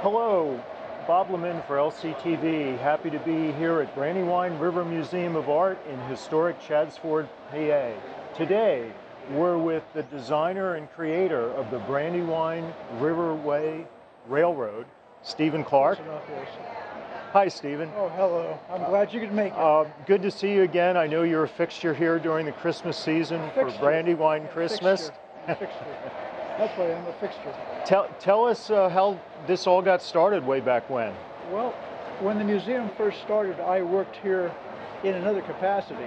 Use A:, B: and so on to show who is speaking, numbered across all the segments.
A: Hello, Bob LeMin for LCTV. Happy to be here at Brandywine River Museum of Art in historic Chaddsford, PA. Today, we're with the designer and creator of the Brandywine Riverway Railroad, Stephen Clark. Hi, Stephen.
B: Oh, hello. I'm glad you could make it.
A: Good to see you again. I know you're a fixture here during the Christmas season for Brandywine Christmas.
B: Fixture. That's why I'm a fixture.
A: Tell us how this all got started way back when.
B: Well, when the museum first started, I worked here in another capacity.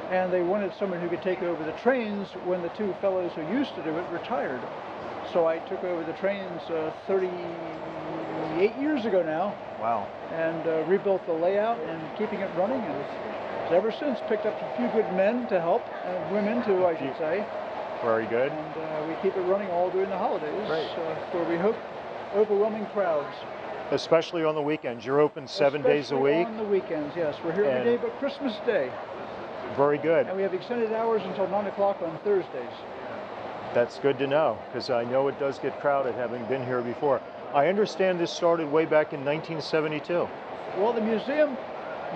B: And they wanted someone who could take over the trains when the two fellows who used to do it retired. So I took over the trains 38 years ago now.
A: Wow.
B: And rebuilt the layout and keeping it running. And it's ever since picked up a few good men to help, and women too, I should say.
A: Very good.
B: And we keep it running all during the holidays, where we hope overwhelming crowds.
A: Especially on the weekends. You're open 7 days a week?
B: On the weekends, yes. We're here every day but Christmas Day.
A: Very good.
B: And we have extended hours until 9 o'clock on Thursdays.
A: That's good to know, because I know it does get crowded, having been here before. I understand this started way back in 1972.
B: Well, the museum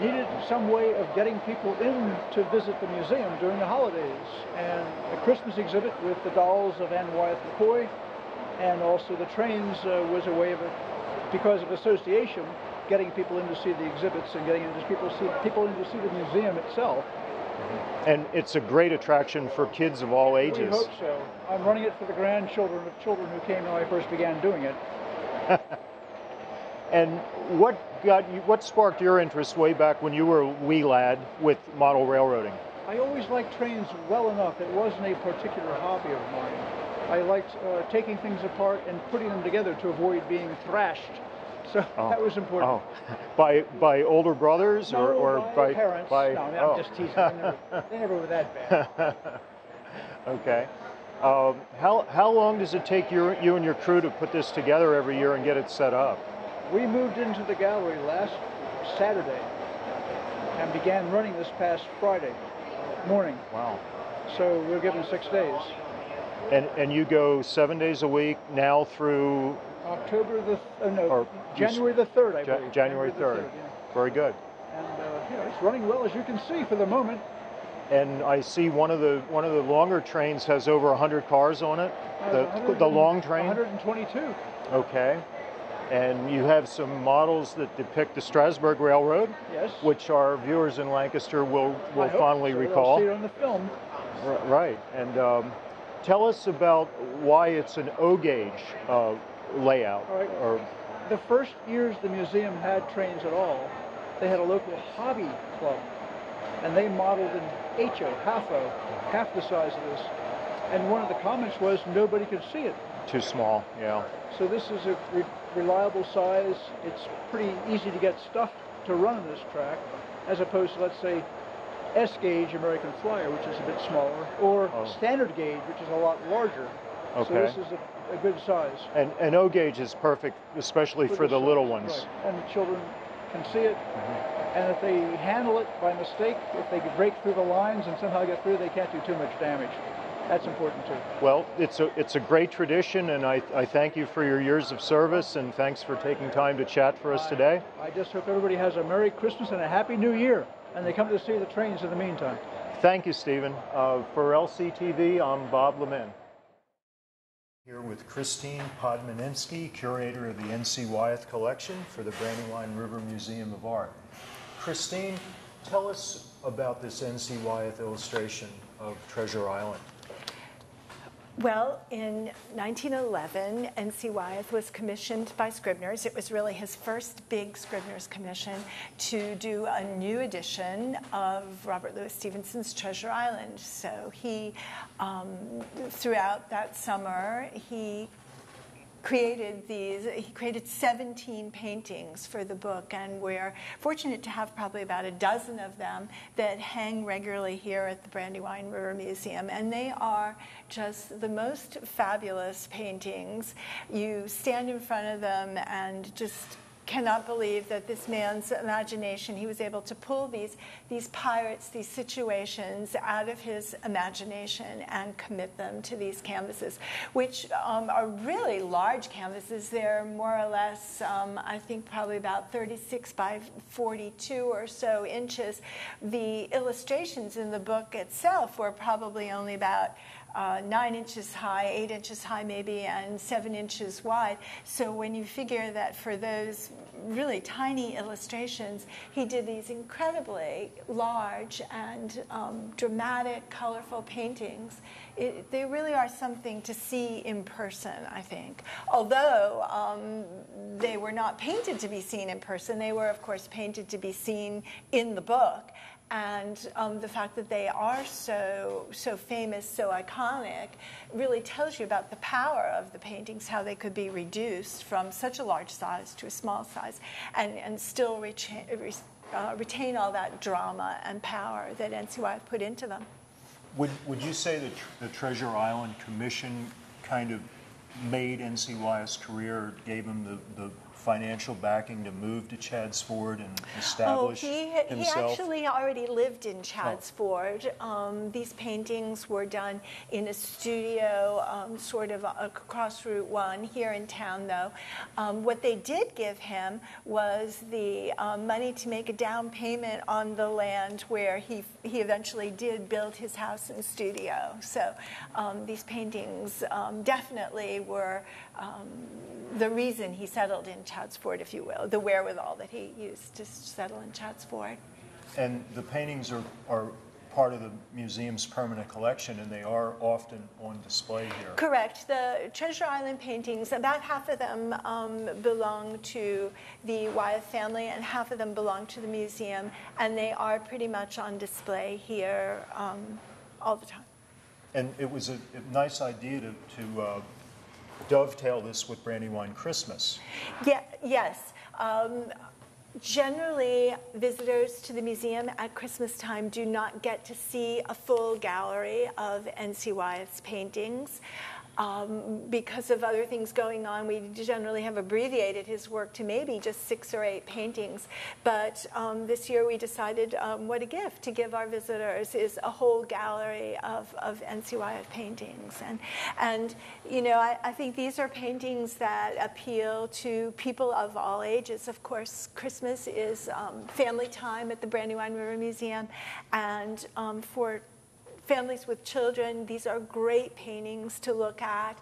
B: needed some way of getting people in to visit the museum during the holidays. And a Christmas exhibit with the dolls of Anne Wyeth McCoy, and also the trains was a way of, because of association, getting people in to see the exhibits and getting people in to see the museum itself.
A: And it's a great attraction for kids of all ages.
B: We hope so. I'm running it for the grandchildren of children who came when I first began doing it.
A: And what sparked your interest way back when you were a wee lad with model railroading?
B: I always liked trains well enough. It wasn't a particular hobby of mine. I liked taking things apart and putting them together to avoid being thrashed. So that was important.
A: Oh. By older brothers?
B: No,
A: or
B: by parents. No, I'm just teasing. They never were that bad.
A: Okay. How long does it take you and your crew to put this together every year and get it set up?
B: We moved into the gallery last Saturday and began running this past Friday morning.
A: Wow.
B: So we're given 6 days.
A: And you go 7 days a week now through
B: January the 3rd, I believe.
A: January 3rd.
B: Yeah.
A: Very good.
B: And it's running well, as you can see, for the moment.
A: And I see one of the longer trains has over 100 cars on it. The long train.
B: 122.
A: Okay. And you have some models that depict the Strasburg Railroad,
B: yes,
A: which our viewers in Lancaster will fondly recall.
B: They'll see it on the film.
A: Right. And tell us about why it's an O-gauge layout.
B: All right. The first years the museum had trains at all, they had a local hobby club, and they modeled in HO, half the size of this. And one of the comments was nobody could see it.
A: Too small, yeah.
B: So this is a reliable size. It's pretty easy to get stuff to run on this track, as opposed to, let's say, S-gauge American Flyer, which is a bit smaller, or standard gauge, which is a lot larger.
A: Okay.
B: So this is a good size.
A: And O-gauge is perfect, especially for the little ones.
B: Right. And children can see it. And if they handle it by mistake, if they break through the lines and somehow get through, they can't do too much damage. That's important too.
A: Well, it's a great tradition, and I thank you for your years of service, and thanks for taking time to chat for us today.
B: I just hope everybody has a Merry Christmas and a Happy New Year, and they come to see the trains in the meantime.
A: Thank you, Stephen. For LCTV, I'm Bob LeMin. Here with Christine Podmaninsky, curator of the N.C. Wyeth collection for the Brandywine River Museum of Art. Christine, tell us about this N.C. Wyeth illustration of Treasure Island.
C: Well, in 1911, N.C. Wyeth was commissioned by Scribner's. It was really his first big Scribner's commission to do a new edition of Robert Louis Stevenson's Treasure Island. So he, throughout that summer, he created 17 paintings for the book, and we're fortunate to have probably about a dozen of them that hang regularly here at the Brandywine River Museum, and they are just the most fabulous paintings. You stand in front of them and just cannot believe that this man's imagination, he was able to pull these pirates, these situations out of his imagination and commit them to these canvases, which are really large canvases. They're more or less, I think, probably about 36 by 42 or so inches. The illustrations in the book itself were probably only about 9 inches high, 8 inches high maybe, and 7 inches wide. So when you figure that for those really tiny illustrations, he did these incredibly large and dramatic, colorful paintings, they really are something to see in person, I think. Although they were not painted to be seen in person, they were, of course, painted to be seen in the book. And the fact that they are so famous, so iconic, really tells you about the power of the paintings, how they could be reduced from such a large size to a small size, and still retain all that drama and power that N.C. Wyeth put into them.
A: Would you say that the Treasure Island Commission kind of made N.C. Wyeth's career, gave him the financial backing to move to Chadds Ford and establish himself?
C: He actually already lived in Chadds Ford. These paintings were done in a studio sort of across Route 1 here in town, though. What they did give him was the money to make a down payment on the land where he eventually did build his house and studio. So these paintings definitely were the reason he settled in Chadds Ford, if you will, the wherewithal that he used to settle in Chadds Ford.
A: And the paintings are part of the museum's permanent collection, and they are often on display here.
C: Correct. The Treasure Island paintings, about half of them belong to the Wyeth family, and half of them belong to the museum, and they are pretty much on display here all the time. And
A: it was a nice idea to dovetail this with Brandywine Christmas.
C: Yeah, yes. Generally, visitors to the museum at Christmas time do not get to see a full gallery of N.C. Wyeth's paintings. Because of other things going on, we generally have abbreviated his work to maybe just 6 or 8 paintings. But this year we decided what a gift to give our visitors is a whole gallery of N.C. Wyeth paintings. And you know, I think these are paintings that appeal to people of all ages. Of course, Christmas is family time at the Brandywine River Museum, and for families with children, these are great paintings to look at.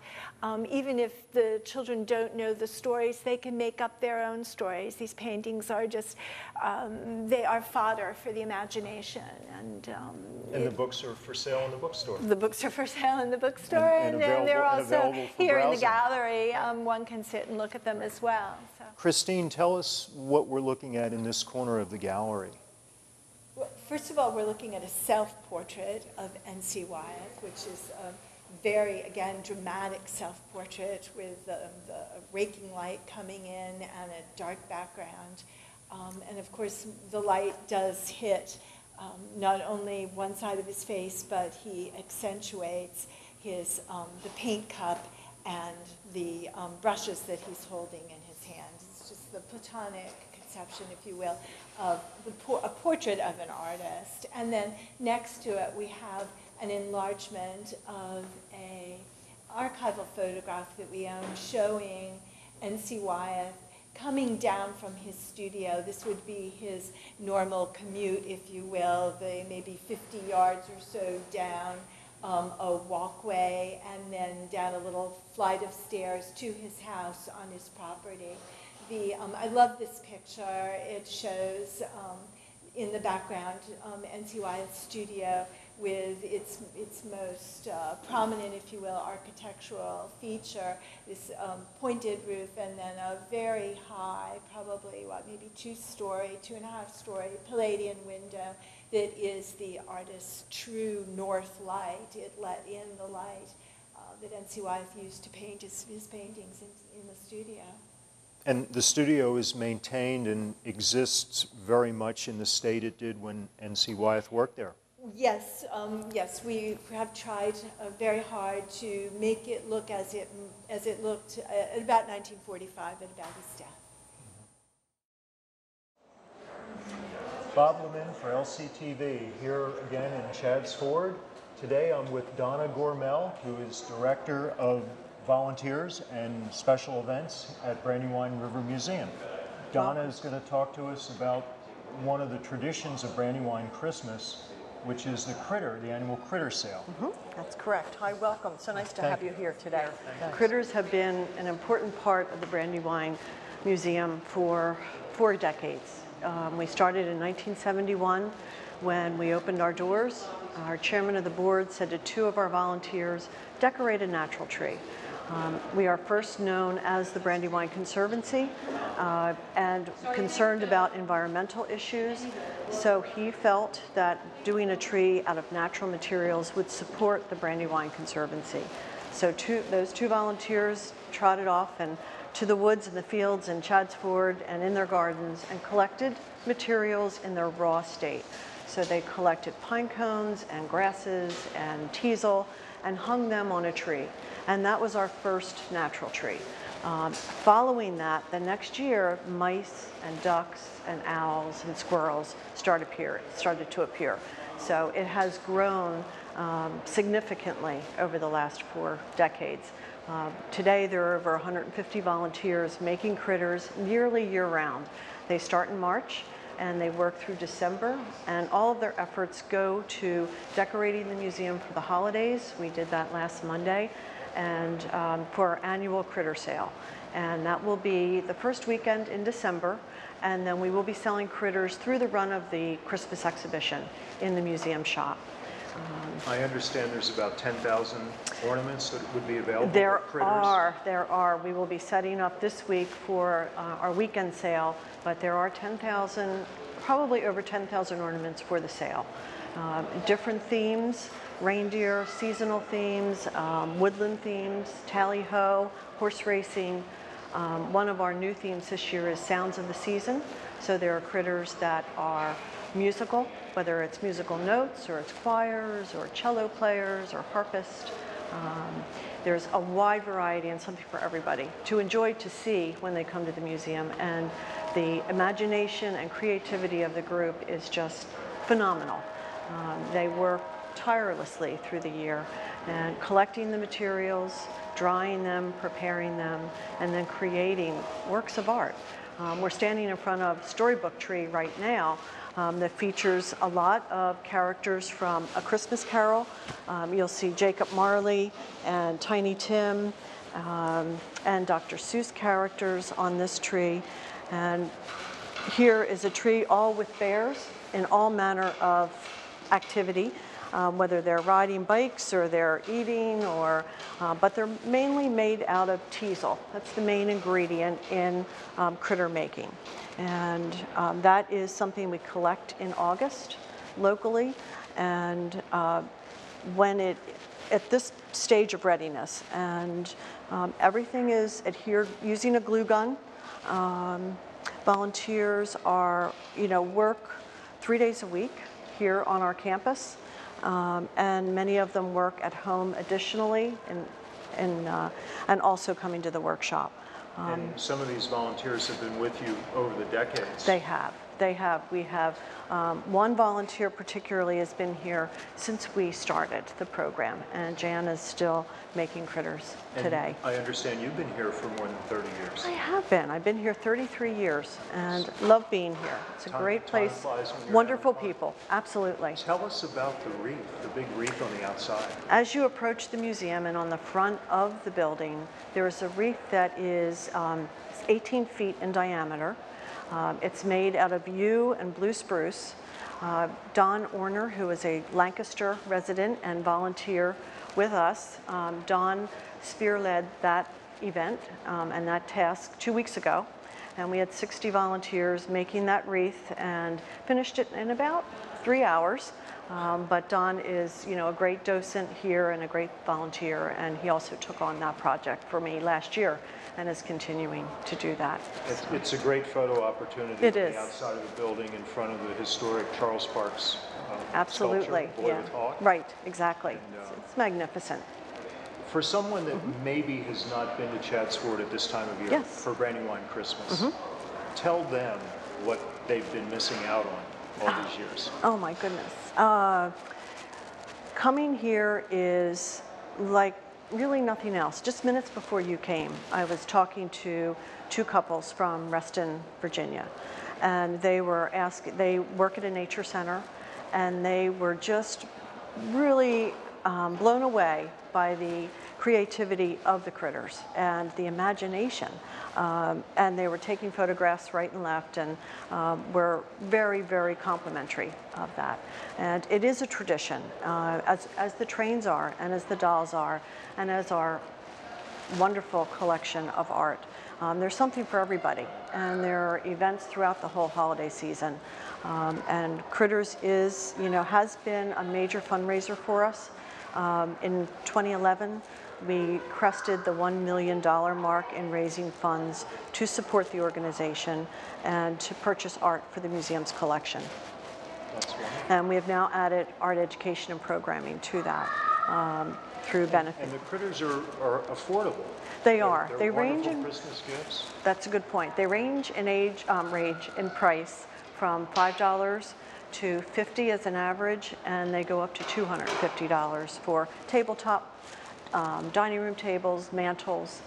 C: Even if the children don't know the stories, they can make up their own stories. These paintings are just, they are fodder for the imagination. And
A: the books are for sale in the bookstore.
C: The books are for sale in the bookstore, and then they're also here in the gallery. One can sit and look at them as well. So.
A: Christine, tell us what we're looking at in this corner of the gallery.
C: Well, first of all, we're looking at a self-portrait of N.C. Wyeth, which is a very, again, dramatic self-portrait with the raking light coming in and a dark background. And of course, the light does hit not only one side of his face, but he accentuates his, the paint cup and the brushes that he's holding in his hand. It's just the platonic conception, if you will, of a portrait of an artist. And then next to it, we have an enlargement of an archival photograph that we own showing N.C. Wyeth coming down from his studio. This would be his normal commute, if you will, maybe 50 yards or so down a walkway, and then down a little flight of stairs to his house on his property. I love this picture. It shows in the background N.C. Wyeth's studio with its most prominent, if you will, architectural feature, this pointed roof, and then a very high, probably, maybe 2.5-story Palladian window that is the artist's true north light. It let in the light that N.C. Wyeth used to paint his paintings in the studio.
A: And the studio is maintained and exists very much in the state it did when N.C. Wyeth worked there.
C: Yes, yes, we have tried very hard to make it look as it looked at about 1945, at about his death.
A: Bob LeMin for LCTV, here again in Chadds Ford. Today I'm with Donna Gormel, who is Director of Volunteers and Special Events at Brandywine River Museum. Donna is going to talk to us about one of the traditions of Brandywine Christmas, which is the annual critter sale.
D: That's correct. Hi, welcome. So nice to have you here today.
A: Thanks.
D: Critters have been an important part of the Brandywine Museum for 4 decades. We started in 1971 when we opened our doors. Our chairman of the board said to 2 of our volunteers, decorate a natural tree. We are first known as the Brandywine Conservancy and concerned about environmental issues. So he felt that doing a tree out of natural materials would support the Brandywine Conservancy. So those 2 volunteers trotted off and to the woods and the fields in Chadds Ford and in their gardens and collected materials in their raw state. So they collected pine cones and grasses and teasel and hung them on a tree. And that was our first natural tree. Following that, the next year, mice and ducks and owls and squirrels started to appear. So it has grown significantly over the last 4 decades. Today, there are over 150 volunteers making critters nearly year-round. They start in March and they work through December, and all of their efforts go to decorating the museum for the holidays. We did that last Monday, and for our annual critter sale. And that will be the first weekend in December, and then we will be selling critters through the run of the Christmas exhibition in the museum shop.
A: I understand there's about 10,000 ornaments that would be available
D: There
A: for critters.
D: There are. We will be setting up this week for our weekend sale, but there are 10,000, probably over 10,000 ornaments for the sale. Different themes, reindeer, seasonal themes, woodland themes, tally-ho, horse racing. One of our new themes this year is Sounds of the Season. So there are critters that are musical, whether it's musical notes or it's choirs or cello players or harpists. There's a wide variety and something for everybody to enjoy, to see when they come to the museum. And the imagination and creativity of the group is just phenomenal. They work tirelessly through the year and collecting the materials, drying them, preparing them, and then creating works of art. We're standing in front of Storybook Tree right now that features a lot of characters from A Christmas Carol. You'll see Jacob Marley and Tiny Tim and Dr. Seuss characters on this tree. And here is a tree all with bears in all manner of activity, whether they're riding bikes or they're eating, but they're mainly made out of teasel. That's the main ingredient in critter making. And that is something we collect in August locally. And at this stage of readiness, and everything is adhered using a glue gun. Volunteers work 3 days a week here on our campus, and many of them work at home additionally, and also coming to the workshop.
A: And some of these volunteers have been with you over the decades.
D: They have. We have one volunteer particularly has been here since we started the program, and Jan is still making critters today.
A: I understand you've been here for more than 30 years.
D: I have been. I've been here 33 years and love being here. It's a great place, wonderful people, absolutely.
A: Tell us about the wreath, the big wreath on the outside.
D: As you approach the museum and on the front of the building, there is a wreath that is 18 feet in diameter. It's made out of yew and blue spruce. Don Orner, who is a Lancaster resident and volunteer with us, Don spearled that event and that task 2 weeks ago. And we had 60 volunteers making that wreath and finished it in about 3 hours. But Don is, a great docent here and a great volunteer, and he also took on that project for me last year and is continuing to do that.
A: It's a great photo opportunity.
D: It
A: on
D: is.
A: The outside of the building in front of the historic Charles Parks
D: Absolutely,
A: sculpture, Boy with Hawk.
D: Right, exactly.
A: And,
D: it's magnificent.
A: For someone that maybe has not been to Chadds Ford at this time of year,
D: Yes.
A: for Brandywine Christmas, tell them what they've been missing out on. all these years?
D: Oh my goodness. Coming here is like really nothing else. Just minutes before you came, I was talking to two couples from Reston, Virginia, and they work at a nature center, and they were just really blown away by the creativity of the critters and the imagination. And they were taking photographs right and left, and were very, very complimentary of that. And it is a tradition, as the trains are, and as the dolls are, and as our wonderful collection of art. There's something for everybody, and there are events throughout the whole holiday season. And Critters has been a major fundraiser for us. In 2011, we crested the $1 million mark in raising funds to support the organization and to purchase art for the museum's collection.
A: That's wonderful.
D: And we have now added art education and programming to that through benefit.
A: And the critters are affordable.
D: They are.
A: They're
D: They
A: wonderful
D: range in
A: Christmas gifts.
D: That's a good point. They range in range in price from $5 to $50 as an average, and they go up to $250 for tabletop, dining room tables, mantels,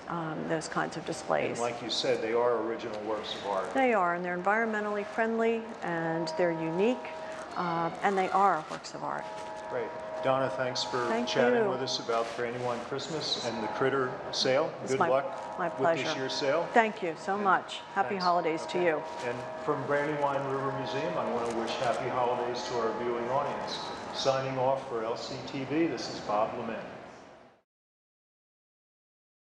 D: those kinds of displays.
A: And like you said, they are original works of art.
D: They are, and they're environmentally friendly, and they're unique, and they are works of art.
A: Great. Donna, thanks for chatting with us about Brandywine Christmas and the Critter sale. Good luck with this year's sale.
D: Thank you so much. Happy holidays to you.
A: And from Brandywine River Museum, I want to wish happy holidays to our viewing audience. Signing off for LCTV, this is Bob LeMin.